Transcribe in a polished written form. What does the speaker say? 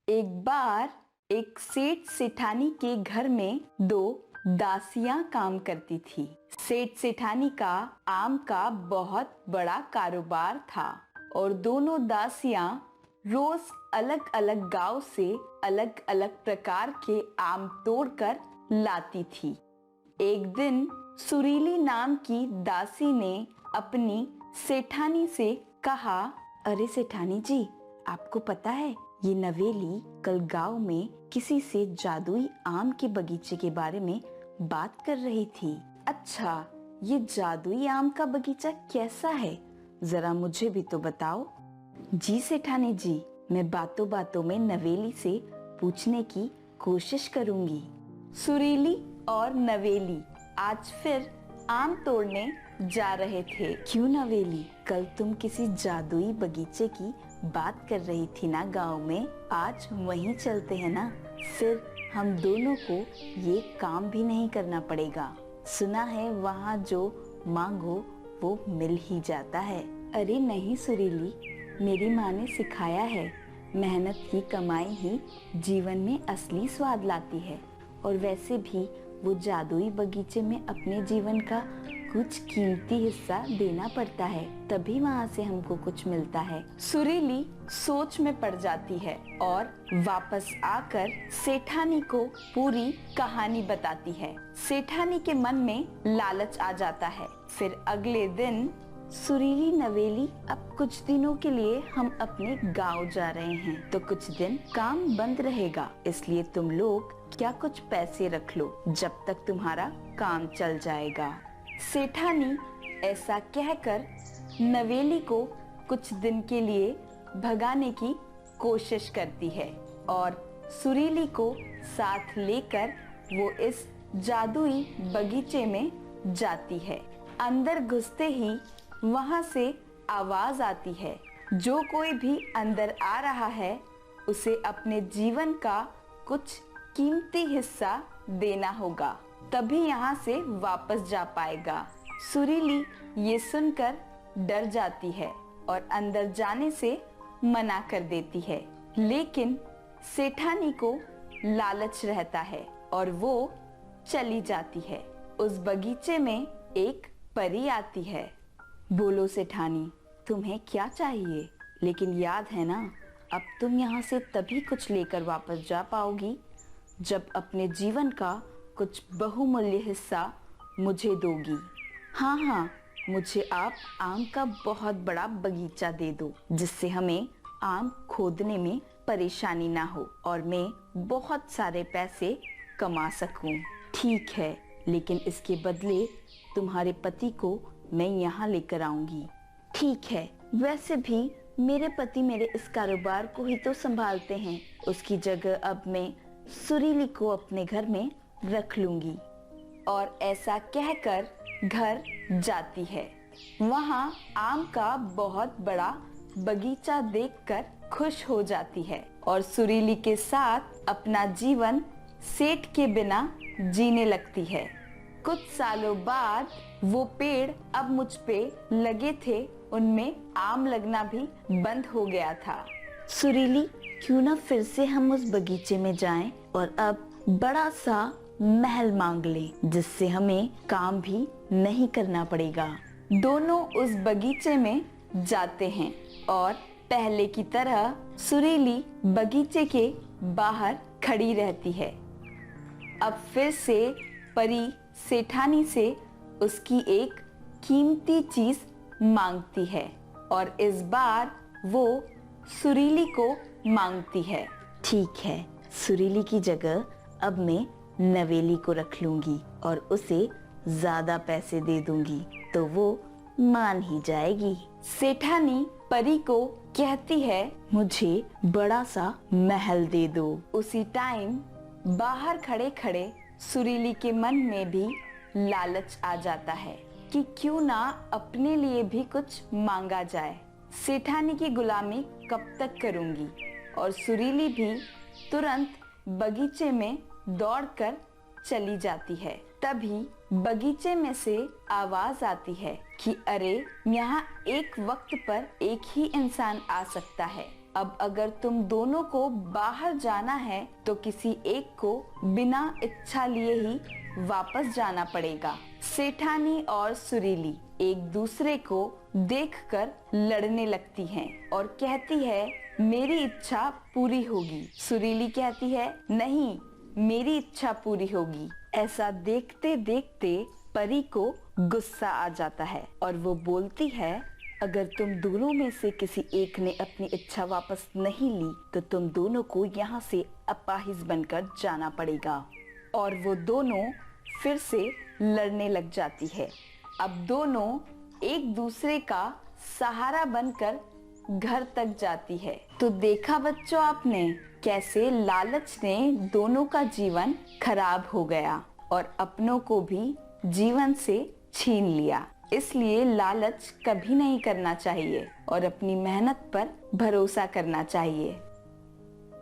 एक बार एक सेठ सेठानी के घर में दो दासियां काम करती थी। सेठ सेठानी का आम का बहुत बड़ा कारोबार था और दोनों दासियां रोज अलग अलग गांव से अलग अलग प्रकार के आम तोड़कर लाती थी। एक दिन सुरीली नाम की दासी ने अपनी सेठानी से कहा, अरे सेठानी जी, आपको पता है ये नवेली कल गांव में किसी से जादुई आम के बगीचे के बारे में बात कर रही थी। अच्छा, ये जादुई आम का बगीचा कैसा है, जरा मुझे भी तो बताओ। जी सेठानी जी, मैं बातों बातों में नवेली से पूछने की कोशिश करूंगी। सुरीली और नवेली आज फिर आम तोड़ने जा रहे थे। क्यों नवेली, कल तुम किसी जादुई बगीचे की बात कर रही थी ना गांव में, आज वहीं चलते हैं ना, फिर हम दोनों को ये काम भी नहीं करना पड़ेगा। सुना है वहाँ जो मांगो वो मिल ही जाता है। अरे नहीं सुरीली, मेरी माँ ने सिखाया है, मेहनत की कमाई ही जीवन में असली स्वाद लाती है। और वैसे भी वो जादुई बगीचे में अपने जीवन का कुछ कीमती हिस्सा देना पड़ता है, तभी वहाँ से हमको कुछ मिलता है। सुरीली सोच में पड़ जाती है और वापस आकर सेठानी को पूरी कहानी बताती है। सेठानी के मन में लालच आ जाता है। फिर अगले दिन, सुरीली नवेली, अब कुछ दिनों के लिए हम अपने गांव जा रहे हैं, तो कुछ दिन काम बंद रहेगा, इसलिए तुम लोग क्या कुछ पैसे रख लो जब तक तुम्हारा काम चल जाएगा। सेठानी ऐसा कहकर नवेली को कुछ दिन के लिए भगाने की कोशिश करती है और सुरीली को साथ लेकर वो इस जादुई बगीचे में जाती है। अंदर घुसते ही वहां से आवाज आती है, जो कोई भी अंदर आ रहा है उसे अपने जीवन का कुछ कीमती हिस्सा देना होगा, तभी यहाँ से वापस जा पाएगा। सुरीली ये सुनकर डर जाती है और अंदर जाने से मना कर देती है, लेकिन सेठानी को लालच रहता है और वो चली जाती है। उस बगीचे में एक परी आती है। बोलो सेठानी, तुम्हें क्या चाहिए? लेकिन याद है ना, अब तुम यहाँ से तभी कुछ लेकर वापस जा पाओगी जब अपने जीवन का कुछ बहुमूल्य हिस्सा मुझे दोगी। हाँ हाँ, मुझे आप आम का बहुत बड़ा बगीचा दे दो, जिससे हमें आम खोदने में परेशानी ना हो और मैं बहुत सारे पैसे कमा सकूं। ठीक है, लेकिन इसके बदले तुम्हारे पति को मैं यहाँ लेकर आऊंगी। ठीक है, वैसे भी मेरे पति मेरे इस कारोबार को ही तो संभालते हैं, उसकी जगह अब मैं सुरीली को अपने घर में रख लूंगी। और ऐसा कहकर घर जाती है। वहाँ आम का बहुत बड़ा बगीचा देखकर खुश हो जाती है और सुरीली के साथ अपना जीवन सेठ के बिना जीने लगती है। कुछ सालों बाद वो पेड़ अब मुझ पे लगे थे, उनमें आम लगना भी बंद हो गया था। सुरीली, क्यों ना फिर से हम उस बगीचे में जाएं और अब बड़ा सा महल मांग लें, जिससे हमें काम भी नहीं करना पड़ेगा। दोनों उस बगीचे में जाते हैं और पहले की तरह सुरीली बगीचे के बाहर खड़ी रहती है। अब फिर से परी सेठानी से उसकी एक कीमती चीज मांगती है और इस बार वो सुरीली को मांगती है। ठीक है, सुरीली की जगह अब मैं नवेली को रख लूंगी और उसे ज्यादा पैसे दे दूंगी, तो वो मान ही जाएगी। सेठानी परी को कहती है, मुझे बड़ा सा महल दे दो। उसी टाइम बाहर खड़े खड़े सुरीली के मन में भी लालच आ जाता है कि क्यों ना अपने लिए भी कुछ मांगा जाए। सेठानी की गुलामी कब तक करूंगी? और सुरीली भी तुरंत बगीचे में दौड़कर चली जाती है। तभी बगीचे में से आवाज आती है कि अरे यहाँ एक वक्त पर एक ही इंसान आ सकता है। अब अगर तुम दोनों को बाहर जाना है तो किसी एक को बिना इच्छा लिए ही वापस जाना पड़ेगा। सेठानी और सुरीली एक दूसरे को देखकर लड़ने लगती हैं और कहती है मेरी इच्छा पूरी होगी। सुरीली कहती है नहीं, मेरी इच्छा पूरी होगी। ऐसा देखते देखते परी को गुस्सा आ जाता है और वो बोलती है अगर तुम दोनों में से किसी एक ने अपनी इच्छा वापस नहीं ली तो तुम दोनों को यहाँ से अपाहिज बनकर जाना पड़ेगा। और वो दोनों फिर से लड़ने लग जाती है। अब दोनों एक दूसरे का सहारा बनकर घर तक जाती है। तो देखा बच्चों आपने कैसे लालच ने दोनों का जीवन खराब हो गया और अपनों को भी जीवन से छीन लिया। इसलिए लालच कभी नहीं करना चाहिए और अपनी मेहनत पर भरोसा करना चाहिए।